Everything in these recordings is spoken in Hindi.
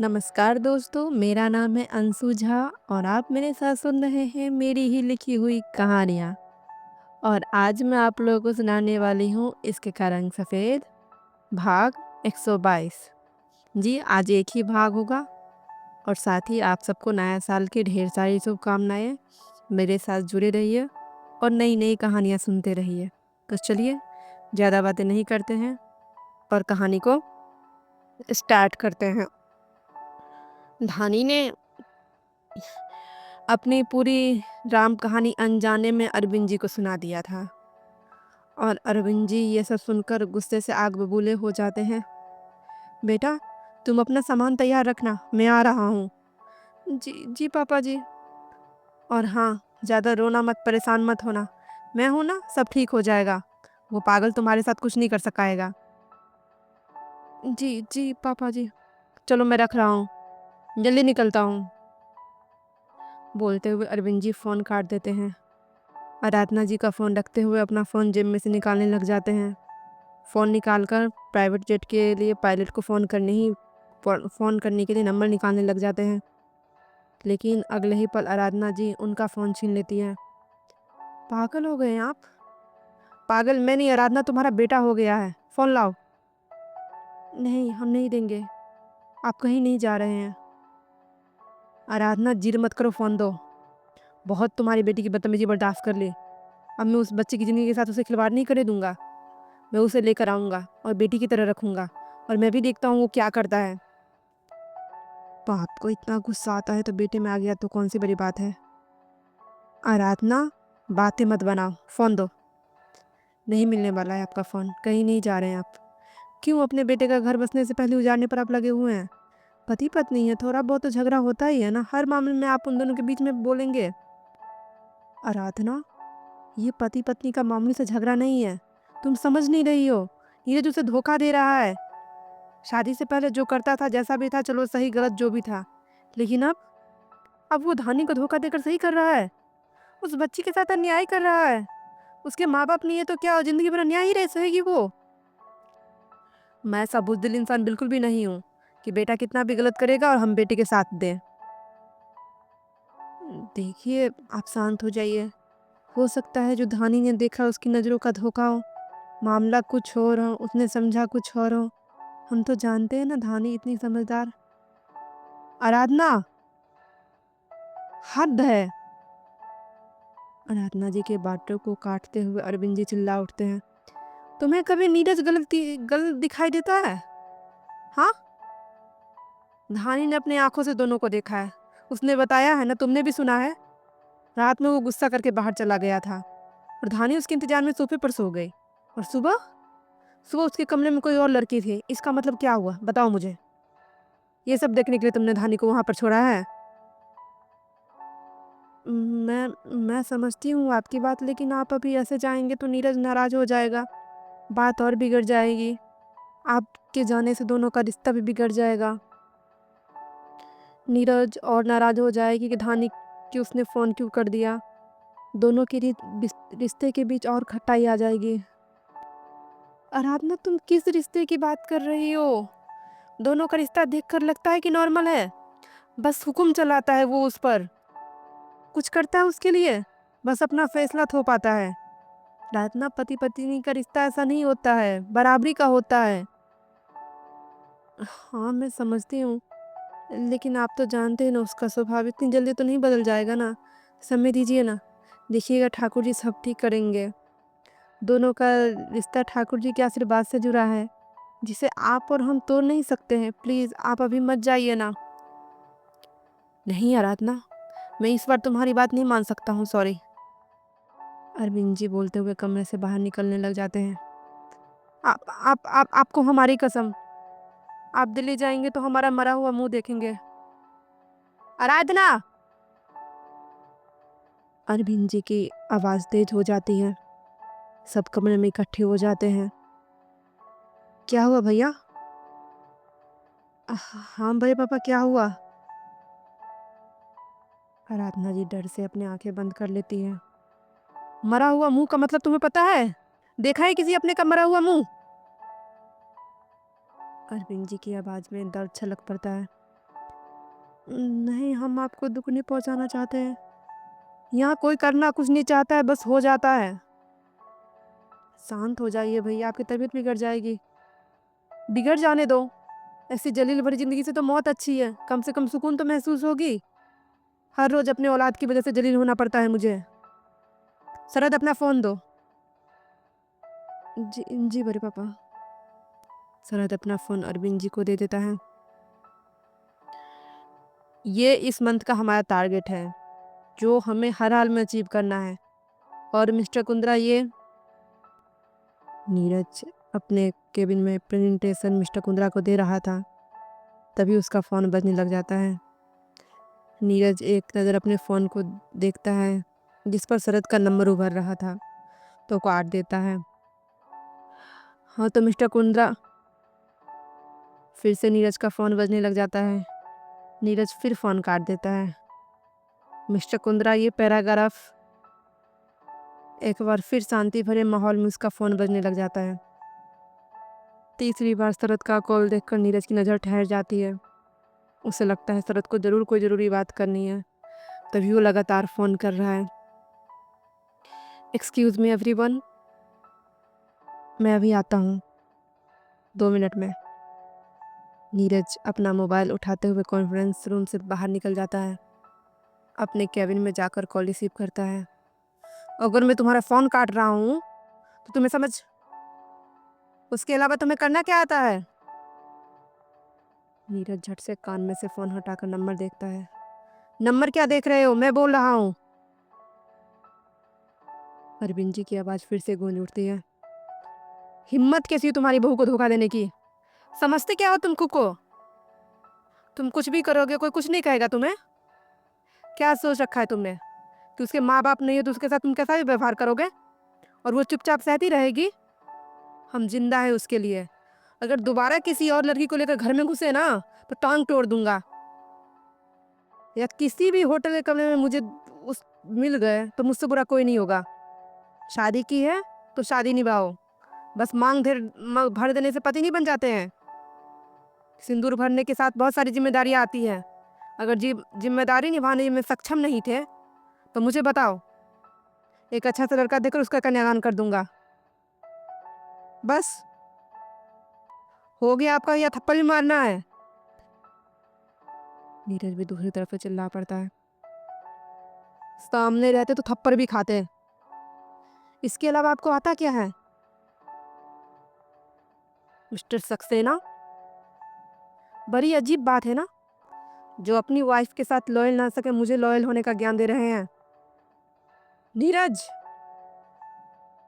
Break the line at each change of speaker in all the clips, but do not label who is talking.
नमस्कार दोस्तों, मेरा नाम है अंशु झा और आप मेरे साथ सुन रहे हैं मेरी ही लिखी हुई कहानियाँ। और आज मैं आप लोगों को सुनाने वाली हूँ इसके का रंग सफ़ेद, भाग 122। जी, आज एक ही भाग होगा और साथ ही आप सबको नया साल की ढेर सारी शुभकामनाएँ। मेरे साथ जुड़े रहिए और नई-नई कहानियाँ सुनते रहिए। तो चलिए, ज़्यादा बातें नहीं करते हैं और कहानी को स्टार्ट करते हैं। धानी ने अपनी पूरी राम कहानी अनजाने में अरविंद जी को सुना दिया था और अरविंद जी ये सब सुनकर गुस्से से आग बबूले हो जाते हैं। बेटा, तुम अपना सामान तैयार रखना, मैं आ रहा हूँ। जी जी पापा जी। और हाँ, ज़्यादा रोना मत, परेशान मत होना, मैं हूँ ना, सब ठीक हो जाएगा। वो पागल तुम्हारे साथ कुछ नहीं कर सकाएगा। जी जी पापा जी। चलो मैं रख रहा हूँ, जल्दी निकलता हूँ। बोलते हुए अरविंद जी फ़ोन काट देते हैं। आराधना जी का फ़ोन रखते हुए अपना फ़ोन जेब में से निकालने लग जाते हैं। फ़ोन निकालकर प्राइवेट जेट के लिए पायलट को फ़ोन करने के लिए नंबर निकालने लग जाते हैं। लेकिन अगले ही पल आराधना जी उनका फ़ोन छीन लेती है। पागल हो गए हैं आप? पागल मैं नहीं, आराधना तुम्हारा बेटा हो गया है। फ़ोन लाओ। नहीं, हम नहीं देंगे। आप कहीं नहीं जा रहे हैं। आराधना, जिद मत करो, फ़ोन दो। बहुत तुम्हारी बेटी की बदतमीज़ी बर्दाश्त कर ली। अब मैं उस बच्चे की ज़िंदगी के साथ उसे खिलवाड़ नहीं करने दूँगा। मैं उसे लेकर आऊँगा और बेटी की तरह रखूँगा और मैं भी देखता हूँ वो क्या करता है। बाप को इतना गुस्सा आता है तो बेटे में आ गया तो कौन सी बड़ी बात है। आराधना, बातें मत बनाओ, फ़ोन दो। नहीं मिलने वाला है आपका फ़ोन, कहीं नहीं जा रहे हैं आप। क्यों अपने बेटे का घर बसने से पहले उजाड़ने पर आप लगे हुए हैं? पति पत्नी है, थोड़ा बहुत तो झगड़ा होता ही है ना, हर मामले में आप उन दोनों के बीच में बोलेंगे। आराधना, ये पति पत्नी का मामूली से झगड़ा नहीं है, तुम समझ नहीं रही हो। नीरज उसे धोखा दे रहा है। शादी से पहले जो करता था, जैसा भी था, चलो सही गलत जो भी था, लेकिन अब वो धानी को धोखा देकर सही कर रहा है। उस बच्ची के साथ अन्याय कर रहा है। उसके माँ बाप नहीं है तो क्या जिंदगी भर अन्याय ही रह सकेगी वो? मैं ऐसा बुज़दिल इंसान बिल्कुल भी नहीं हूँ कि बेटा कितना भी गलत करेगा और हम बेटे के साथ दें। देखिए, आप शांत हो जाइए। हो सकता है जो धानी ने देखा उसकी नज़रों का धोखा हो, मामला कुछ और हो, उसने समझा कुछ और हो। हम तो जानते हैं ना धानी इतनी समझदार। आराधना, हद है। आराधना जी के बातों को काटते हुए अरविंद जी चिल्ला उठते हैं। तुम्हें कभी नीरज गलत दिखाई देता है? हाँ? धानी ने अपनी आंखों से दोनों को देखा है। उसने बताया है ना, तुमने भी सुना है। रात में वो गुस्सा करके बाहर चला गया था और धानी उसके इंतजार में सोफे पर सो गई। और सुबह सुबह उसके कमरे में कोई और लड़की थी। इसका मतलब क्या हुआ, बताओ मुझे। ये सब देखने के लिए तुमने धानी को वहां पर छोड़ा है? मैं समझती हूँ आपकी बात, लेकिन आप अभी ऐसे जाएंगे तो नीरज नाराज हो जाएगा, बात और बिगड़ जाएगी। आपके जाने से दोनों का रिश्ता भी बिगड़ जाएगा। नीरज और नाराज हो जाएगी कि धानी कि उसने फ़ोन क्यों कर दिया। दोनों के रिश्ते के बीच और खटाई आ जाएगी। आराधना, तुम किस रिश्ते की बात कर रही हो? दोनों का रिश्ता देखकर लगता है कि नॉर्मल है। बस हुक्म चलाता है वो उस पर, कुछ करता है उसके लिए, बस अपना फैसला थोप आता है। आराधना, पति पत्नी का रिश्ता ऐसा नहीं होता है, बराबरी का होता है। हाँ, मैं समझती हूँ, लेकिन आप तो जानते हैं ना उसका स्वभाव इतनी जल्दी तो नहीं बदल जाएगा ना। समय दीजिए ना, देखिएगा ठाकुर जी सब ठीक करेंगे। दोनों का रिश्ता ठाकुर जी के आशीर्वाद से जुड़ा है, जिसे आप और हम तोड़ नहीं सकते हैं। प्लीज़ आप अभी मत जाइए ना। नहीं आराधना, मैं इस बार तुम्हारी बात नहीं मान सकता हूँ, सॉरी। अरविंद जी बोलते हुए कमरे से बाहर निकलने लग जाते हैं। आपको हमारी कसम, आप दिल्ली जाएंगे तो हमारा मरा हुआ मुंह देखेंगे। आराधना! अरविंद जी की आवाज़ तेज हो जाती है। सब कमरे में इकट्ठे हो जाते हैं। क्या हुआ भैया? हाँ बड़े पापा, क्या हुआ? आराधना जी डर से अपनी आंखें बंद कर लेती है। मरा हुआ मुंह का मतलब तुम्हें पता है? देखा है किसी अपने का मरा हुआ मुंह? अरविंद जी की आवाज़ में दर्द छलक पड़ता है। नहीं, हम आपको दुख नहीं पहुंचाना चाहते हैं। यहाँ कोई करना कुछ नहीं चाहता है, बस हो जाता है। शांत हो जाइए भैया, आपकी तबीयत बिगड़ जाएगी। बिगड़ जाने दो। ऐसी जलील भरी जिंदगी से तो मौत अच्छी है, कम से कम सुकून तो महसूस होगी। हर रोज अपने औलाद की वजह से जलील होना पड़ता है मुझे। सरद, अपना फोन दो। जी जी बड़े पापा। सरद अपना फोन अरविंद जी को दे देता है। ये इस मंथ का हमारा टारगेट है, जो हमें हर हाल में अचीव करना है। और मिस्टर कुंद्रा, ये नीरज अपने केबिन में प्रेजेंटेशन मिस्टर कुंद्रा को दे रहा था, तभी उसका फ़ोन बजने लग जाता है। नीरज एक नज़र अपने फ़ोन को देखता है, जिस पर शरद का नंबर उभर रहा था, तो काट देता है। हाँ तो मिस्टर कुंद्रा, फिर से नीरज का फ़ोन बजने लग जाता है। नीरज फिर फ़ोन काट देता है। मिस्टर कुंद्रा, ये पैराग्राफ एक बार फिर शांति भरे माहौल में उसका फ़ोन बजने लग जाता है। तीसरी बार शरद का कॉल देखकर नीरज की नज़र ठहर जाती है। उसे लगता है शरद को ज़रूर कोई ज़रूरी बात करनी है, तभी वो लगातार फ़ोन कर रहा है। एक्सक्यूज़ मी एवरीवन, मैं अभी आता हूँ 2 मिनट में। नीरज अपना मोबाइल उठाते हुए कॉन्फ्रेंस रूम से बाहर निकल जाता है। अपने केबिन में जाकर कॉल रिसीव करता है। अगर मैं तुम्हारा फ़ोन काट रहा हूँ तो तुम्हें समझ, उसके अलावा तुम्हें करना क्या आता है? नीरज झट से कान में से फ़ोन हटाकर नंबर देखता है। नंबर क्या देख रहे हो, मैं बोल रहा हूँ। अरविंद जी की आवाज़ फिर से गूंज उठती है। हिम्मत कैसी है तुम्हारी बहू को धोखा देने की? समझते क्या हो तुम खुद को? तुम कुछ भी करोगे, कोई कुछ नहीं कहेगा तुम्हें। क्या सोच रखा है तुमने कि उसके माँ बाप नहीं है तो उसके साथ तुम कैसा भी व्यवहार करोगे और वो चुपचाप सहती रहेगी? हम जिंदा है उसके लिए। अगर दोबारा किसी और लड़की को लेकर घर में घुसे ना तो टांग तोड़ दूंगा। या किसी भी होटल के कमरे में मुझे उस मिल गए तो मुझसे बुरा कोई नहीं होगा। शादी की है तो शादी निभाओ। बस भर देने से पति नहीं बन जाते हैं। सिंदूर भरने के साथ बहुत सारी जिम्मेदारियां आती हैं। अगर जिम्मेदारी निभाने में सक्षम नहीं थे तो मुझे बताओ, एक अच्छा सा लड़का देकर उसका कन्यादान कर दूंगा। बस हो गया आपका, या थप्पड़ भी मारना है? नीरज भी दूसरी तरफ से चिल्ला पड़ता है। सामने रहते तो थप्पड़ भी खाते। इसके अलावा आपको आता क्या है? मिस्टर सक्सेना, बड़ी अजीब बात है ना, जो अपनी वाइफ के साथ लॉयल ना सके मुझे लॉयल होने का ज्ञान दे रहे हैं। नीरज,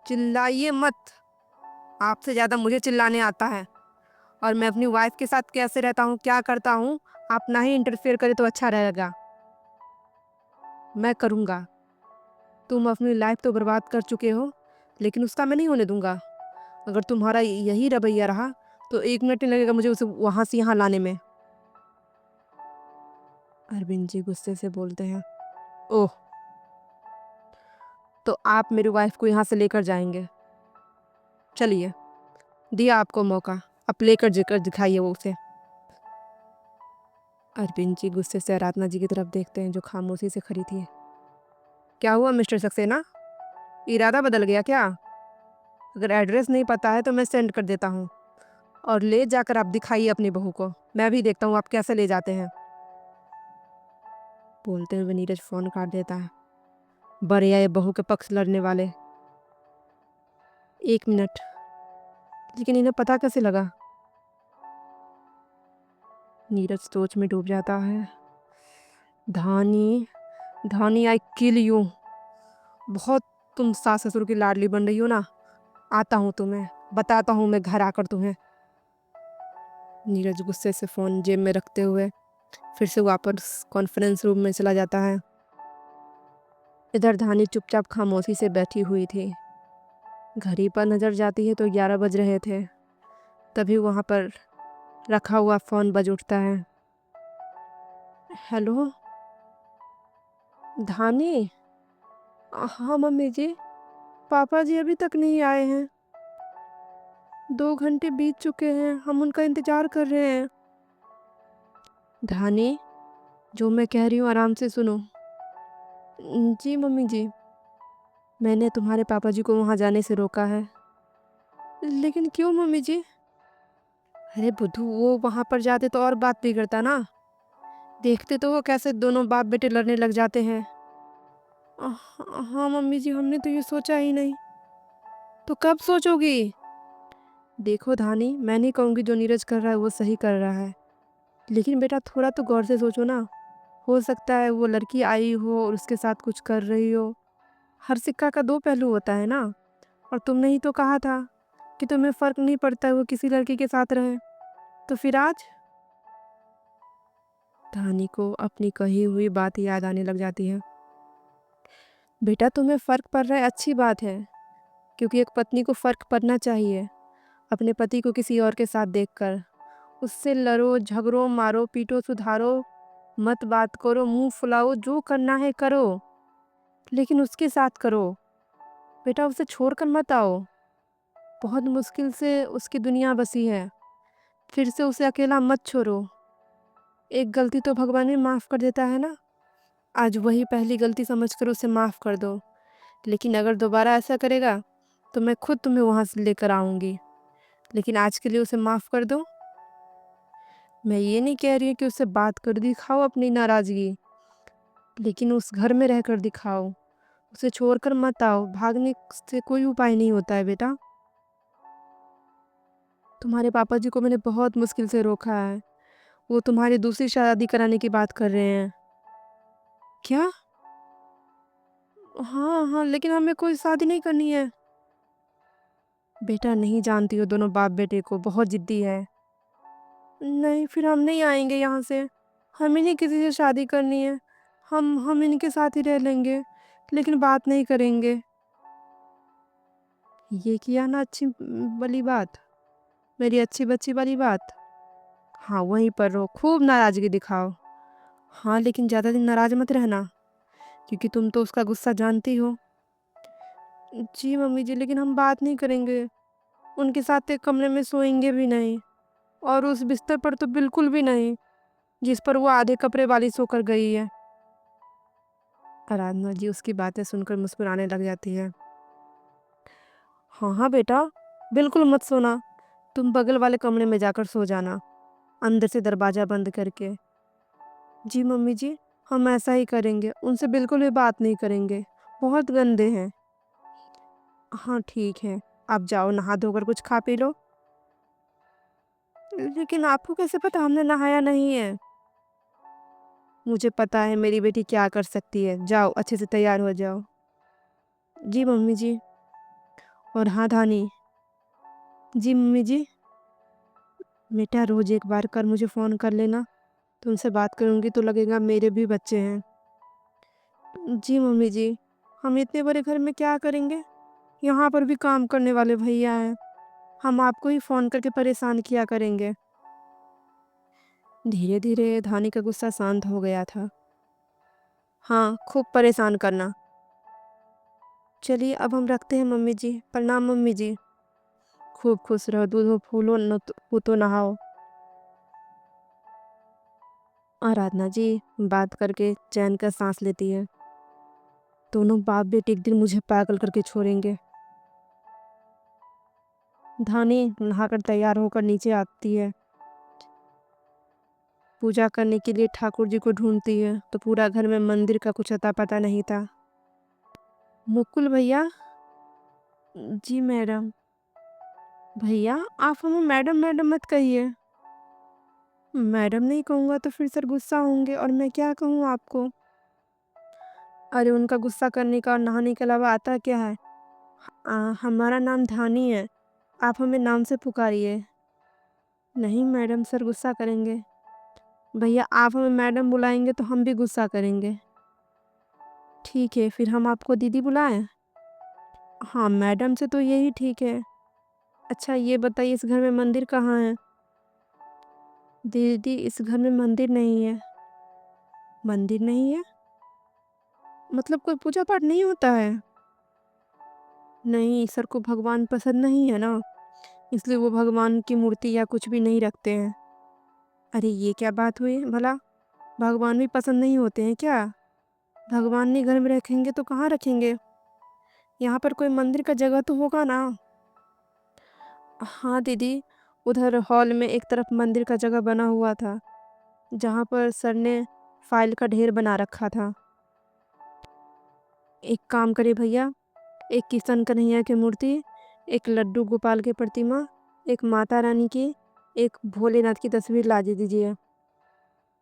चिल्लाइए मत। आपसे ज़्यादा मुझे चिल्लाने आता है। और मैं अपनी वाइफ के साथ कैसे रहता हूँ, क्या करता हूँ, आप ना ही इंटरफेयर करें तो अच्छा रहेगा। मैं करूँगा। तुम अपनी लाइफ तो बर्बाद कर चुके हो, लेकिन उसका मैं नहीं होने दूंगा। अगर तुम्हारा यही रवैया रहा तो 1 मिनट नहीं लगेगा मुझे उसे वहाँ से यहाँ लाने में। अरविंद जी गुस्से से बोलते हैं। ओह, तो आप मेरी वाइफ को यहाँ से लेकर जाएंगे? चलिए, दिया आपको मौका, अब लेकर जेकर दिखाइए वो उसे। अरविंद जी गुस्से से आराधना जी की तरफ देखते हैं, जो खामोशी से खड़ी थी। क्या हुआ मिस्टर सक्सेना, इरादा बदल गया क्या? अगर एड्रेस नहीं पता है तो मैं सेंड कर देता हूँ, और ले जाकर आप दिखाइए अपनी बहू को। मैं भी देखता हूँ आप कैसे ले जाते हैं। बोलते हुए नीरज फोन काट देता है। बड़े आए बहू के पक्ष लड़ने वाले। 1 मिनट, लेकिन इन्हें पता कैसे लगा? नीरज सोच में डूब जाता है। धानी, धानी, आई किल यू। बहुत तुम सास ससुर की लाडली बन रही हो ना। आता हूँ तुम्हें, बताता हूँ मैं घर आकर तुम्हें। नीरज गुस्से से फ़ोन जेब में रखते हुए फिर से वापस कॉन्फ्रेंस रूम में चला जाता है। इधर धानी चुपचाप खामोशी से बैठी हुई थी। घड़ी पर नज़र जाती है तो 11 बज रहे थे। तभी वहाँ पर रखा हुआ फ़ोन बज उठता है। हेलो धानी। हाँ मम्मी जी, पापा जी अभी तक नहीं आए हैं। 2 घंटे बीत चुके हैं, हम उनका इंतज़ार कर रहे हैं। धानी, जो मैं कह रही हूँ आराम से सुनो। जी मम्मी जी, मैंने तुम्हारे पापा जी को वहाँ जाने से रोका है। लेकिन क्यों मम्मी जी? अरे बुद्धू, वो वहाँ पर जाते तो और बात बिगड़ता ना। देखते तो हो कैसे दोनों बाप बेटे लड़ने लग जाते हैं। हाँ मम्मी जी, हमने तो ये सोचा ही नहीं। तो कब सोचोगी? देखो धानी, मैं नहीं कहूँगी जो नीरज कर रहा है वो सही कर रहा है, लेकिन बेटा थोड़ा तो गौर से सोचो ना। हो सकता है वो लड़की आई हो और उसके साथ कुछ कर रही हो। हर सिक्का का दो पहलू होता है ना। और तुमने ही तो कहा था कि तुम्हें फर्क नहीं पड़ता है वो किसी लड़की के साथ रहे। तो फिर आज? धानी को अपनी कही हुई बात याद आने लग जाती है। बेटा तुम्हें फर्क पड़ रहा है, अच्छी बात है, क्योंकि एक पत्नी को फर्क पड़ना चाहिए अपने पति को किसी और के साथ देखकर। उससे लड़ो झगड़ो मारो पीटो सुधारो, मत बात करो मुंह फुलाओ, जो करना है करो, लेकिन उसके साथ करो। बेटा उसे छोड़कर मत आओ। बहुत मुश्किल से उसकी दुनिया बसी है, फिर से उसे अकेला मत छोड़ो। एक गलती तो भगवान भी माफ़ कर देता है ना। आज वही पहली गलती समझकर उसे माफ़ कर दो, लेकिन अगर दोबारा ऐसा करेगा तो मैं खुद तुम्हें वहाँ से लेकर आऊँगी। लेकिन आज के लिए उसे माफ़ कर दो। मैं ये नहीं कह रही हूँ कि उससे बात कर दिखाओ अपनी नाराज़गी, लेकिन उस घर में रहकर दिखाओ। उसे छोड़कर मत आओ, भागने से कोई उपाय नहीं होता है बेटा। तुम्हारे पापा जी को मैंने बहुत मुश्किल से रोका है। वो तुम्हारी दूसरी शादी कराने की बात कर रहे हैं। क्या? हाँ हाँ, लेकिन हमें कोई शादी नहीं करनी है। बेटा नहीं जानती हो दोनों बाप बेटे को, बहुत जिद्दी है। नहीं, फिर हम नहीं आएंगे यहाँ से। हमें नहीं किसी से शादी करनी है। हम इनके साथ ही रह लेंगे, लेकिन बात नहीं करेंगे। ये किया ना अच्छी वाली बात, मेरी अच्छी बच्ची वाली बात। हाँ वहीं पर रहो, खूब नाराज़गी दिखाओ। हाँ लेकिन ज़्यादा दिन नाराज़ मत रहना, क्योंकि तुम तो उसका गुस्सा जानती हो। जी मम्मी जी, लेकिन हम बात नहीं करेंगे, उनके साथ एक कमरे में सोएंगे भी नहीं, और उस बिस्तर पर तो बिल्कुल भी नहीं जिस पर वो आधे कपड़े वाली सोकर गई है। आराधना जी उसकी बातें सुनकर मुस्कुराने लग जाती है। हाँ हाँ बेटा, बिल्कुल मत सोना। तुम बगल वाले कमरे में जाकर सो जाना, अंदर से दरवाज़ा बंद करके। जी मम्मी जी, हम ऐसा ही करेंगे, उनसे बिल्कुल भी बात नहीं करेंगे, बहुत गंदे हैं। हाँ ठीक है, आप जाओ नहा धोकर कुछ खा पी लो। लेकिन आपको कैसे पता हमने नहाया नहीं है? मुझे पता है मेरी बेटी क्या कर सकती है, जाओ अच्छे से तैयार हो जाओ। जी मम्मी जी। और हाँ धानी। जी मम्मी जी। बेटा रोज़ एक बार कर मुझे फ़ोन कर लेना, तुमसे बात करूँगी तो लगेगा मेरे भी बच्चे हैं। जी मम्मी जी, हम इतने बड़े घर में क्या करेंगे? यहाँ पर भी काम करने वाले भैया हैं, हम आपको ही फ़ोन करके परेशान किया करेंगे। धीरे धीरे धानी का गुस्सा शांत हो गया था। हाँ खूब परेशान करना। चलिए अब हम रखते हैं मम्मी जी, प्रणाम मम्मी जी। खूब खुश रहो, दूधो फूलो न पूतो नहाओ। आराधना जी बात करके चैन का सांस लेती है। दोनों बाप बेटे एक दिन मुझे पागल करके छोड़ेंगे। धानी नहाकर तैयार होकर नीचे आती है। पूजा करने के लिए ठाकुर जी को ढूंढती है तो पूरा घर में मंदिर का कुछ अता पता नहीं था। मुकुल भैया। जी मैडम। भैया आप हमें मैडम मैडम मत कहिए। मैडम नहीं कहूँगा तो फिर सर गुस्सा होंगे और मैं क्या कहूँ आपको। अरे उनका गुस्सा करने का और नहाने के अलावा आता क्या है। हमारा नाम धानी है, आप हमें नाम से पुकारिए। नहीं मैडम, सर गुस्सा करेंगे। भैया आप हमें मैडम बुलाएंगे तो हम भी गुस्सा करेंगे। ठीक है फिर हम आपको दीदी बुलाएं। हाँ मैडम से तो यही ठीक है। अच्छा ये बताइए इस घर में मंदिर कहाँ है? दीदी इस घर में मंदिर नहीं है। मंदिर नहीं है? मतलब कोई पूजा पाठ नहीं होता है? नहीं, सर को भगवान पसंद नहीं है ना, इसलिए वो भगवान की मूर्ति या कुछ भी नहीं रखते हैं। अरे ये क्या बात हुई भला? भगवान भी पसंद नहीं होते हैं क्या? भगवान नहीं घर में रखेंगे तो कहाँ रखेंगे? यहाँ पर कोई मंदिर का जगह तो होगा ना? हाँ दीदी, उधर हॉल में एक तरफ मंदिर का जगह बना हुआ था, जहाँ पर सर ने फाइल का ढेर बना रखा था। एक काम करिए भैया, एक किशन कन्हैया की मूर्ति, एक लड्डू गोपाल की प्रतिमा, एक माता रानी की, एक भोलेनाथ की तस्वीर ला दे दीजिए।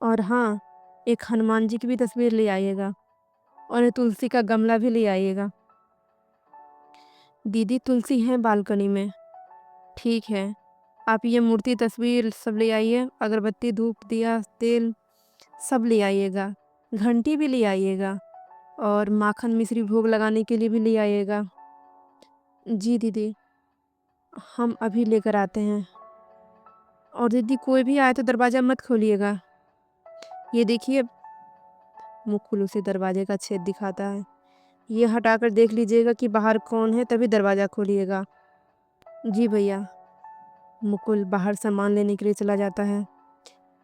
और हाँ, एक हनुमान जी की भी तस्वीर ले आइएगा और ये तुलसी का गमला भी ले आइएगा। दीदी तुलसी है बालकनी में। ठीक है, आप ये मूर्ति तस्वीर सब ले आइए, अगरबत्ती धूप दिया तेल सब ले आइएगा, घंटी भी ले आइएगा और माखन मिश्री भोग लगाने के लिए भी ले आइएगा। जी दीदी, हम अभी लेकर आते हैं। और दीदी कोई भी आए तो दरवाज़ा मत खोलिएगा। ये देखिए, मुकुल उसे दरवाजे का छेद दिखाता है। ये हटाकर देख लीजिएगा कि बाहर कौन है, तभी दरवाज़ा खोलिएगा। जी भैया। मुकुल बाहर सामान लेने के लिए चला जाता है।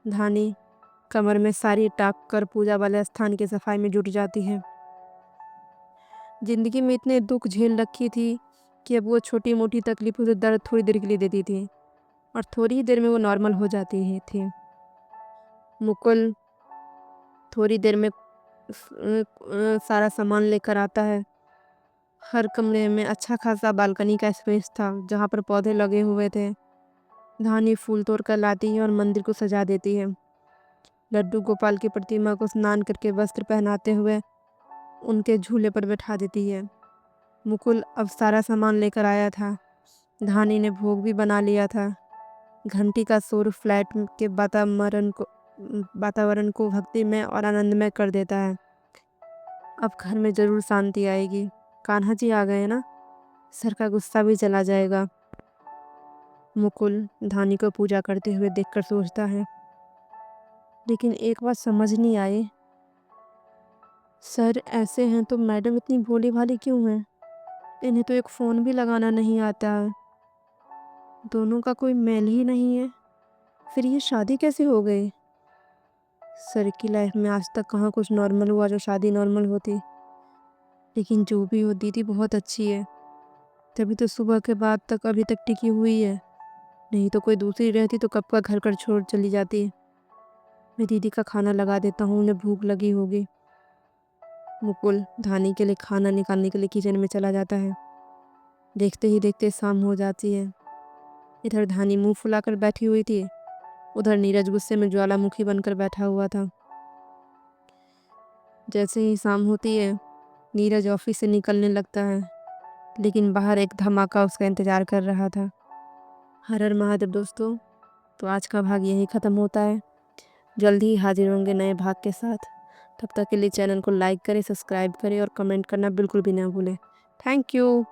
धानी कमर में साड़ी टाक कर पूजा वाले स्थान की सफाई में जुट जाती है। जिंदगी में इतने दुख झेल रखी थी कि अब वो छोटी मोटी तकलीफों से दर्द थोड़ी देर के लिए देती थी और थोड़ी ही देर में वो नॉर्मल हो जाती ही थी। मुकुल थोड़ी देर में सारा सामान लेकर आता है। हर कमरे में अच्छा खासा बालकनी का स्पेस था जहाँ पर पौधे लगे हुए थे। धानी फूल तोड़ कर लाती है और मंदिर को सजा देती है। लड्डू गोपाल की प्रतिमा को स्नान करके वस्त्र पहनाते हुए उनके झूले पर बैठा देती है। मुकुल अब सारा सामान लेकर आया था। धानी ने भोग भी बना लिया था। घंटी का शोर फ्लैट के वातावरण को भक्तिमय और आनंदमय कर देता है। अब घर में जरूर शांति आएगी। कान्हा जी आ गए ना, सर का गुस्सा भी चला जाएगा। मुकुल धानी को पूजा करते हुए देखकर सोचता है, लेकिन एक बात समझ नहीं आई, सर ऐसे हैं तो मैडम इतनी भोली भाली क्यों हैं? इन्हें तो एक फ़ोन भी लगाना नहीं आता है। दोनों का कोई मेल ही नहीं है, फिर ये शादी कैसे हो गई? सर की लाइफ में आज तक कहाँ कुछ नॉर्मल हुआ जो शादी नॉर्मल होती। लेकिन जो भी हो, दीदी बहुत अच्छी है, तभी तो सुबह के बाद तक अभी तक टिकी हुई है। नहीं तो कोई दूसरी रहती तो कब का घर कर छोड़ चली जाती। मैं दीदी का खाना लगा देता हूँ, उन्हें भूख लगी होगी। मुकुल धानी के लिए खाना निकालने के लिए किचन में चला जाता है। देखते ही देखते शाम हो जाती है। इधर धानी मुंह फुलाकर बैठी हुई थी, उधर नीरज गुस्से में ज्वालामुखी बनकर बैठा हुआ था। जैसे ही शाम होती है, नीरज ऑफिस से निकलने लगता है, लेकिन बाहर एक धमाका उसका इंतजार कर रहा था। हर हर महादेव दोस्तों, तो आज का भाग यहीं ख़त्म होता है। जल्दी ही हाजिर होंगे नए भाग के साथ। तब तक के लिए चैनल को लाइक करें, सब्सक्राइब करें और कमेंट करना बिल्कुल भी ना भूलें। Thank you.